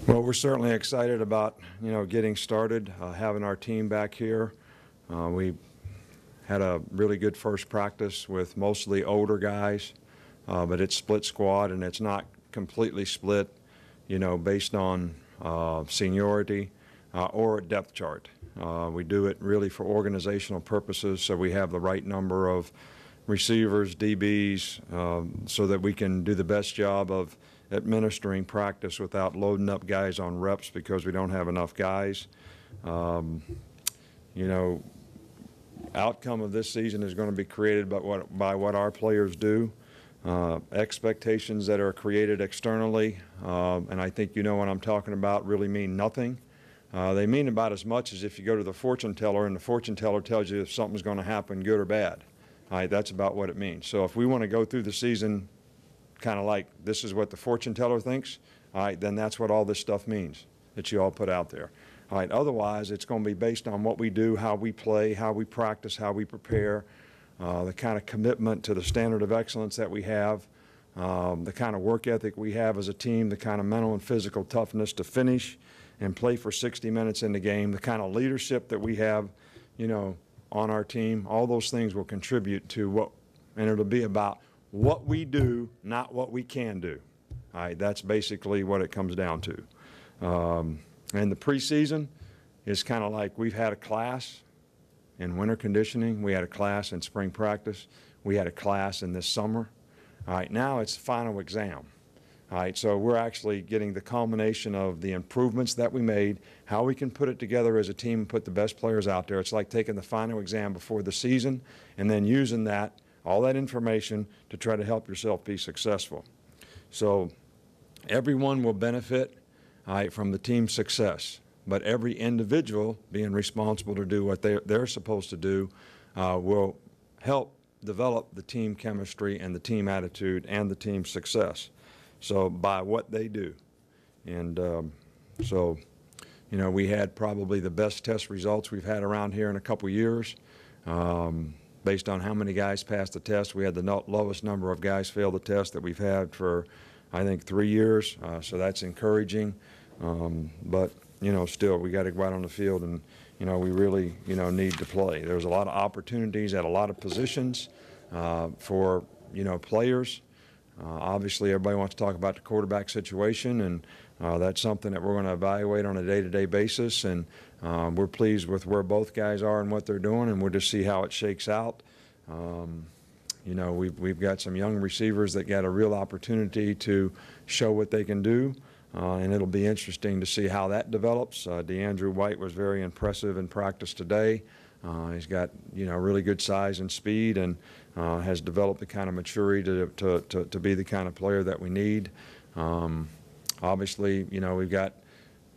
Well, we're certainly excited about, getting started, having our team back here. We had a really good first practice with mostly older guys, but it's split squad, and it's not completely split, based on seniority or depth chart. We do it really for organizational purposes, so we have the right number of receivers, DBs, so that we can do the best job of administering practice without loading up guys on reps because we don't have enough guys. Outcome of this season is going to be created by what our players do. Expectations that are created externally, and I think you know what I'm talking about, really mean nothing. They mean about as much as if you go to the fortune teller and the fortune teller tells you if something's going to happen, good or bad. All right, that's about what it means. So if we want to go through the season kind of like this is what the fortune teller thinks, all right, then that's what all this stuff means that you all put out there. All right, otherwise it's going to be based on what we do, how we play, how we practice, how we prepare, the kind of commitment to the standard of excellence that we have, the kind of work ethic we have as a team, the kind of mental and physical toughness to finish and play for 60 minutes in the game, the kind of leadership that we have, on our team. All those things will contribute to and it'll be about what we do, not what we can do. All right, that's basically what it comes down to. And the preseason is kind of like we've had a class in winter conditioning. We had a class in spring practice. We had a class in this summer. All right, now it's the final exam. All right, so we're actually getting the culmination of the improvements that we made, how we can put it together as a team and put the best players out there. It's like taking the final exam before the season and then using all that information to try to help yourself be successful. So everyone will benefit, all right, from the team's success, but every individual being responsible to do what they're supposed to do will help develop the team chemistry and the team attitude and the team success. So by what they do. And we had probably the best test results we've had around here in a couple years. Based on how many guys passed the test, we had the lowest number of guys fail the test that we've had for, I think, 3 years. So that's encouraging. But, still, we got to go out on the field and, we really, need to play. There's a lot of opportunities at a lot of positions for, players. Obviously, everybody wants to talk about the quarterback situation, and that's something that we're going to evaluate on a day-to-day basis. And we're pleased with where both guys are and what they're doing, and we'll just see how it shakes out. We've got some young receivers that got a real opportunity to show what they can do, and it'll be interesting to see how that develops. DeAndrew White was very impressive in practice today. He's got, really good size and speed, and has developed the kind of maturity to be the kind of player that we need. Obviously, we've got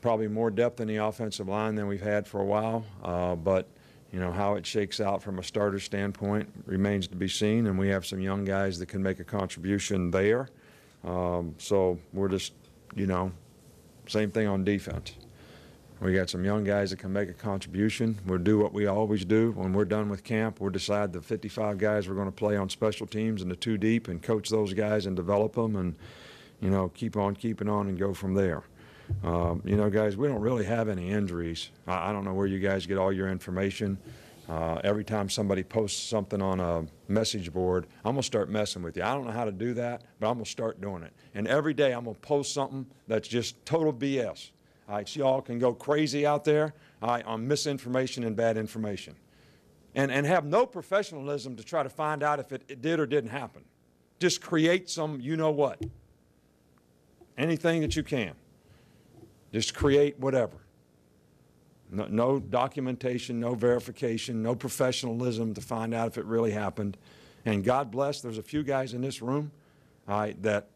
probably more depth in the offensive line than we've had for a while, but how it shakes out from a starter standpoint remains to be seen, and we have some young guys that can make a contribution there. So we're just, same thing on defense. We got some young guys that can make a contribution. We'll do what we always do. When we're done with camp, we'll decide the 55 guys we're going to play on special teams and the 2 deep and coach those guys and develop them and, keep on keeping on and go from there. Guys, we don't really have any injuries. I don't know where you guys get all your information. Every time somebody posts something on a message board, I'm going to start messing with you. I don't know how to do that, but I'm going to start doing it. And every day I'm going to post something that's just total BS. All right, so y'all can go crazy out there, all right, on misinformation and bad information. And have no professionalism to try to find out if it did or didn't happen. Just create some you-know-what. Anything that you can. Just create whatever. No documentation, no verification, no professionalism to find out if it really happened. And God bless, there's a few guys in this room, all right, that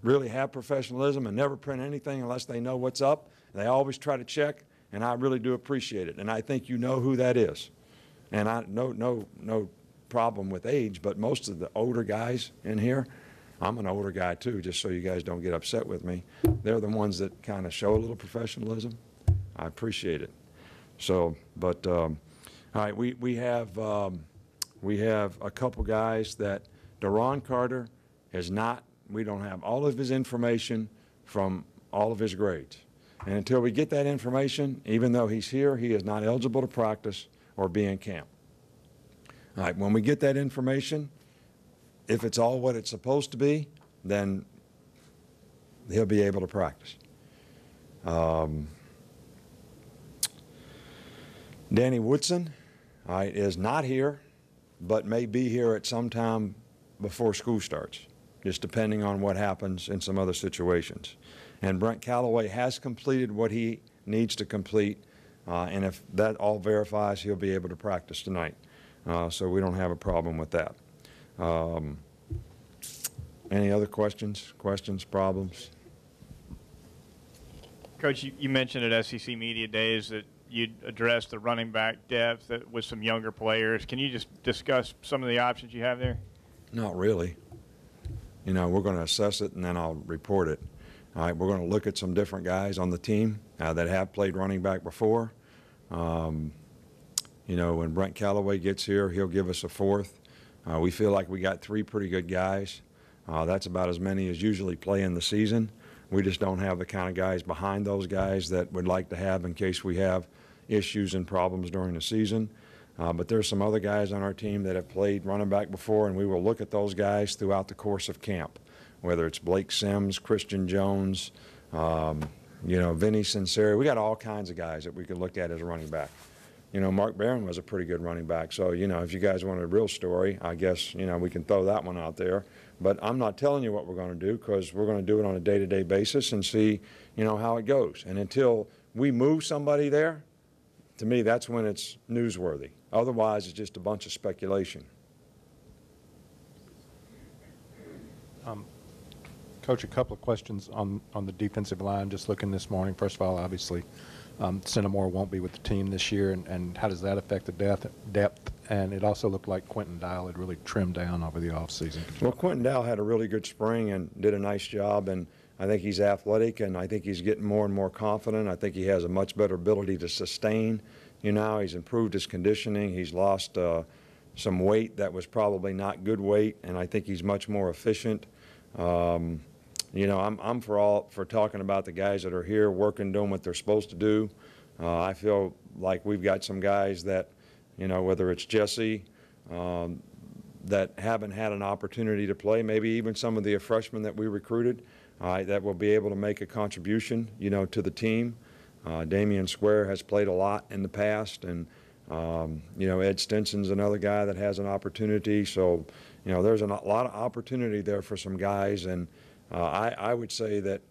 really have professionalism and never print anything unless they know what's up. They always try to check, and I really do appreciate it. And I think you know who that is. And no problem with age, but most of the older guys in here, I'm an older guy too, just so you guys don't get upset with me. They're the ones that kind of show a little professionalism. I appreciate it. So, but all right, we have a couple guys that Deron Carter has not. We don't have all of his information from all of his grades. And until we get that information, even though he's here, he is not eligible to practice or be in camp. All right, when we get that information, if it's all what it's supposed to be, then he'll be able to practice. Danny Woodson, all right, is not here, but may be here at some time before school starts, just depending on what happens in some other situations. And Brent Callaway has completed what he needs to complete, and if that all verifies, he'll be able to practice tonight. So we don't have a problem with that. Any other questions, problems? Coach, you mentioned at SEC Media Days that you'd address the running back depth with some younger players. Can you just discuss some of the options you have there? Not really. You know, we're going to assess it and then I'll report it. All right, we're going to look at some different guys on the team that have played running back before. You know, when Brent Callaway gets here, he'll give us a fourth. We feel like we got 3 pretty good guys. That's about as many as usually play in the season. We just don't have the kind of guys behind those guys that we'd like to have in case we have issues and problems during the season. But there's some other guys on our team that have played running back before, and we will look at those guys throughout the course of camp, whether it's Blake Sims, Christian Jones, you know, Vinny Sinceri. We got all kinds of guys that we could look at as a running back. You know, Mark Barron was a pretty good running back. So, you know, if you guys want a real story, I guess, you know, we can throw that one out there. But I'm not telling you what we're going to do because we're going to do it on a day-to-day basis and see, you know, how it goes. And until we move somebody there, to me, that's when it's newsworthy. Otherwise, it's just a bunch of speculation. Coach, a couple of questions on the defensive line. Just looking this morning, first of all, obviously, Centimore won't be with the team this year, and how does that affect the depth? And it also looked like Quentin Dial had really trimmed down over the offseason. Well, Quentin Dial had a really good spring and did a nice job, and I think he's athletic, and I think he's getting more and more confident. I think he has a much better ability to sustain. You know, he's improved his conditioning. He's lost some weight that was probably not good weight, and I think he's much more efficient. You know, I'm for talking about the guys that are here working, doing what they're supposed to do. I feel like we've got some guys that, you know, whether it's Jesse, that haven't had an opportunity to play, maybe even some of the freshmen that we recruited, that will be able to make a contribution, you know, to the team. Damian Square has played a lot in the past, and you know, Ed Stinson's another guy that has an opportunity. So, you know, there's a lot of opportunity there for some guys, and I would say that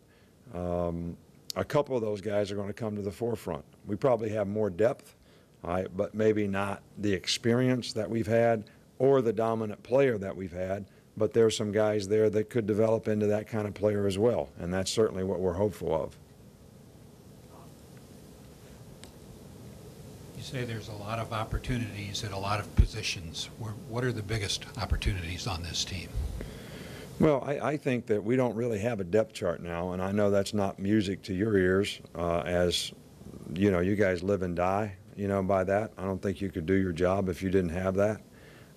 a couple of those guys are going to come to the forefront. We probably have more depth, but maybe not the experience that we've had or the dominant player that we've had, but there's some guys there that could develop into that kind of player as well, and that's certainly what we're hopeful of. You say there's a lot of opportunities at a lot of positions. What are the biggest opportunities on this team? Well, I think that we don't really have a depth chart now, and I know that's not music to your ears, as, you know, you guys live and die, you know, by that. I don't think you could do your job if you didn't have that.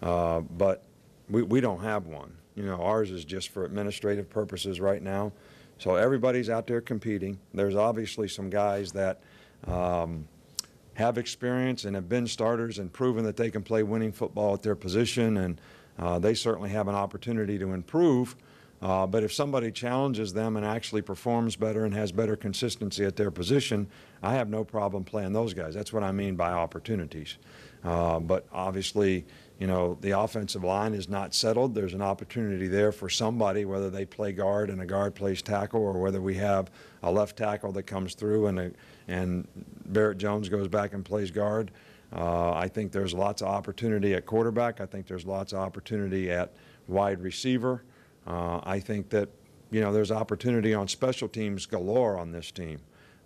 But we don't have one. You know, ours is just for administrative purposes right now. So everybody's out there competing. There's obviously some guys that have experience and have been starters and proven that they can play winning football at their position, and they certainly have an opportunity to improve. But if somebody challenges them and actually performs better and has better consistency at their position, I have no problem playing those guys. That's what I mean by opportunities. But obviously, you know, the offensive line is not settled. There's an opportunity there for somebody, whether they play guard and a guard plays tackle, or whether we have a left tackle that comes through and Barrett Jones goes back and plays guard. I think there's lots of opportunity at quarterback. I think there's lots of opportunity at wide receiver. I think that, you know, there's opportunity on special teams galore on this team.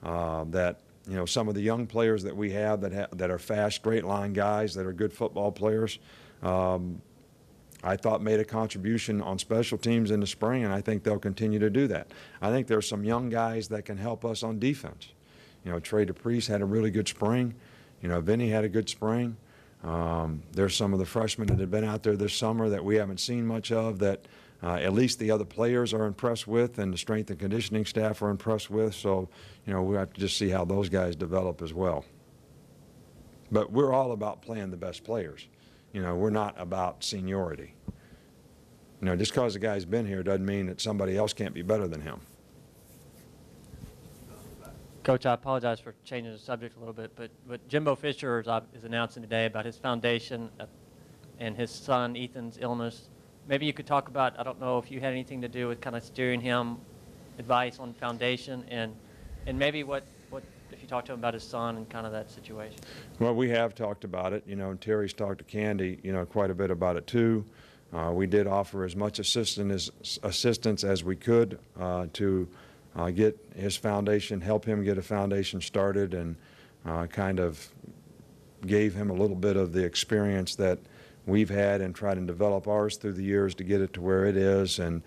That, you know, some of the young players that we have that are fast, straight line guys that are good football players, I thought made a contribution on special teams in the spring, and I think they'll continue to do that. I think there's some young guys that can help us on defense. You know, Trey DePriest had a really good spring. You know, Vinny had a good spring. There's some of the freshmen that have been out there this summer that we haven't seen much of that at least the other players are impressed with and the strength and conditioning staff are impressed with. So, you know, we have to just see how those guys develop as well. But we're all about playing the best players. You know, we're not about seniority. You know, just because a guy's been here doesn't mean that somebody else can't be better than him. Coach, I apologize for changing the subject a little bit, but Jimbo Fisher is announcing today about his foundation and his son Ethan's illness. Maybe you could talk about, I don't know if you had anything to do with kind of steering him advice on foundation, and maybe what if you talked to him about his son and kind of that situation. Well, we have talked about it, you know, and Terry's talked to Candy, you know, quite a bit about it too. We did offer as much assistance as we could to get his foundation, help him get a foundation started, and kind of gave him a little bit of the experience that we've had and tried to develop ours through the years to get it to where it is, and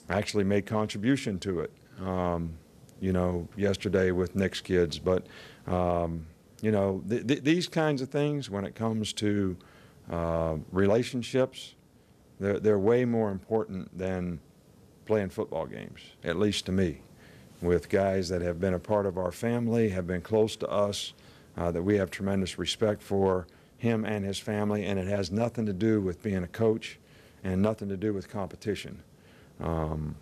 actually made contribution to it, you know, yesterday with Nick's kids. But, you know, these kinds of things, when it comes to relationships, they're way more important than playing football games, at least to me, with guys that have been a part of our family, have been close to us, that we have tremendous respect for him and his family, and it has nothing to do with being a coach and nothing to do with competition. You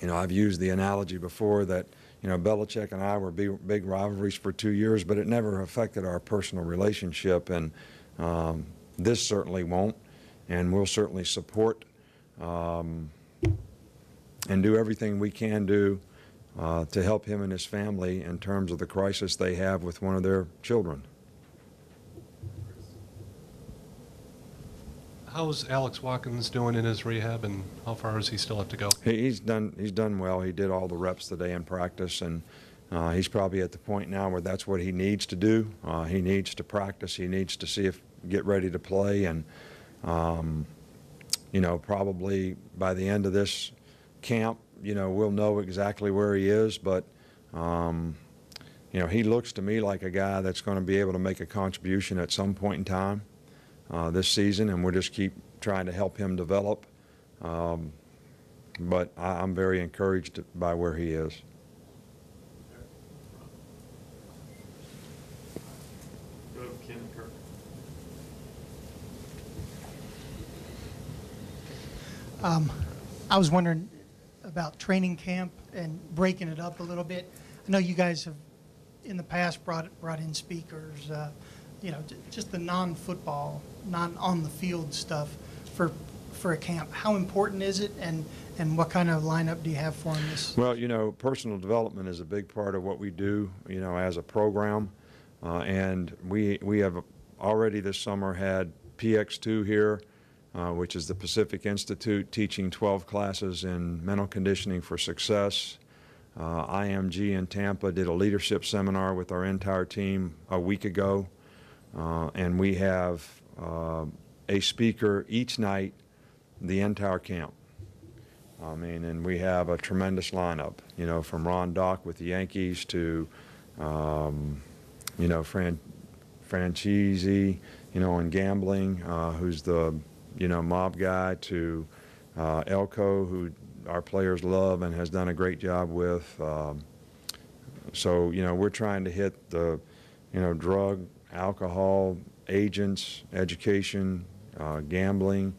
know, I've used the analogy before that, you know, Belichick and I were big rivalries for 2 years, but it never affected our personal relationship, and this certainly won't, and we'll certainly support and do everything we can do to help him and his family in terms of the crisis they have with one of their children. How's Alex Watkins doing in his rehab, and how far does he still have to go? He's done well. He did all the reps today in practice, and he's probably at the point now where that's what he needs to do. He needs to practice. He needs to get ready to play, and you know, probably by the end of this camp, you know, we'll know exactly where he is. But you know, he looks to me like a guy that's going to be able to make a contribution at some point in time this season, and we'll just keep trying to help him develop. But I'm very encouraged by where he is. I was wondering about training camp and breaking it up a little bit. I know you guys have in the past brought in speakers, you know, just the non-football, non-on-the-field stuff for a camp. How important is it, and what kind of lineup do you have for them this? Well, you know, personal development is a big part of what we do, you know, as a program, and we have already this summer had PX2 here, which is the Pacific Institute, teaching 12 classes in mental conditioning for success. IMG in Tampa did a leadership seminar with our entire team a week ago, and we have a speaker each night the entire camp. I mean, and we have a tremendous lineup, you know, from Ron Dock with the Yankees to, you know, Franchise, you know, in gambling, who's the, you know, mob guy, to Elko, who our players love and has done a great job with. So, you know, we're trying to hit the, you know, drug, alcohol, agents, education, gambling,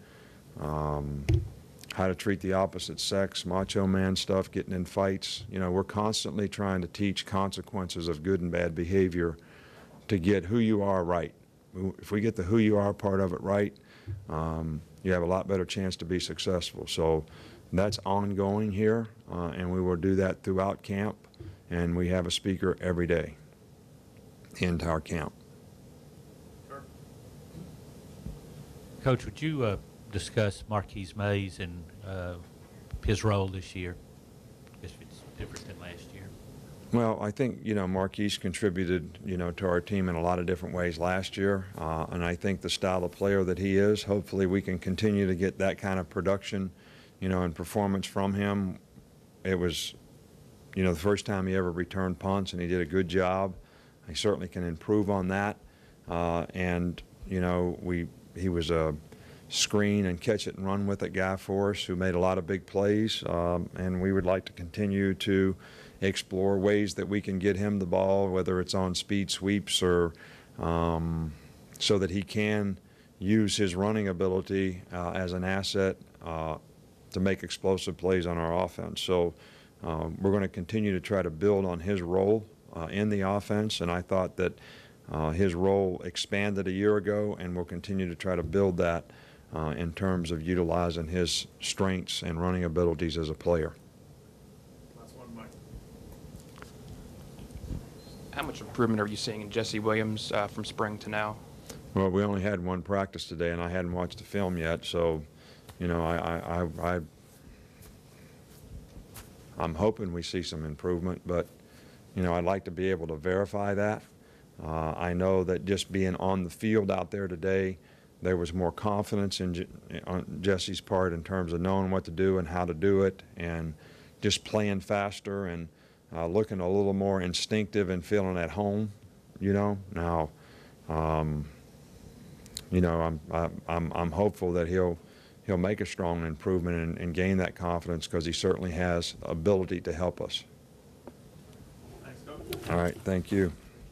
how to treat the opposite sex, macho man stuff, getting in fights. You know, we're constantly trying to teach consequences of good and bad behavior to get who you are right. If we get the who you are part of it right, you have a lot better chance to be successful. So that's ongoing here, and we will do that throughout camp, and we have a speaker every day, the entire camp. Coach, would you discuss Marquise Mays and his role this year? I guess it's different than last year. Well, I think, you know, Marquise contributed, you know, to our team in a lot of different ways last year, and I think the style of player that he is, hopefully we can continue to get that kind of production, you know, and performance from him. It was, you know, the first time he ever returned punts, and he did a good job. He certainly can improve on that, and, you know, he was a screen and catch it and run with it guy for us who made a lot of big plays, and we would like to continue to explore ways that we can get him the ball, whether it's on speed sweeps or so that he can use his running ability as an asset to make explosive plays on our offense. So we're going to continue to try to build on his role in the offense, and I thought that his role expanded a year ago, and we'll continue to try to build that in terms of utilizing his strengths and running abilities as a player. How much improvement are you seeing in Jesse Williams from spring to now? Well, we only had one practice today, and I hadn't watched the film yet, so, you know, I'm hoping we see some improvement, but, you know, I'd like to be able to verify that. I know that just being on the field out there today, there was more confidence on Jesse's part in terms of knowing what to do and how to do it, and just playing faster and looking a little more instinctive and feeling at home, you know. Now, you know, I'm hopeful that he'll make a strong improvement and gain that confidence, because he certainly has ability to help us. All right, thank you.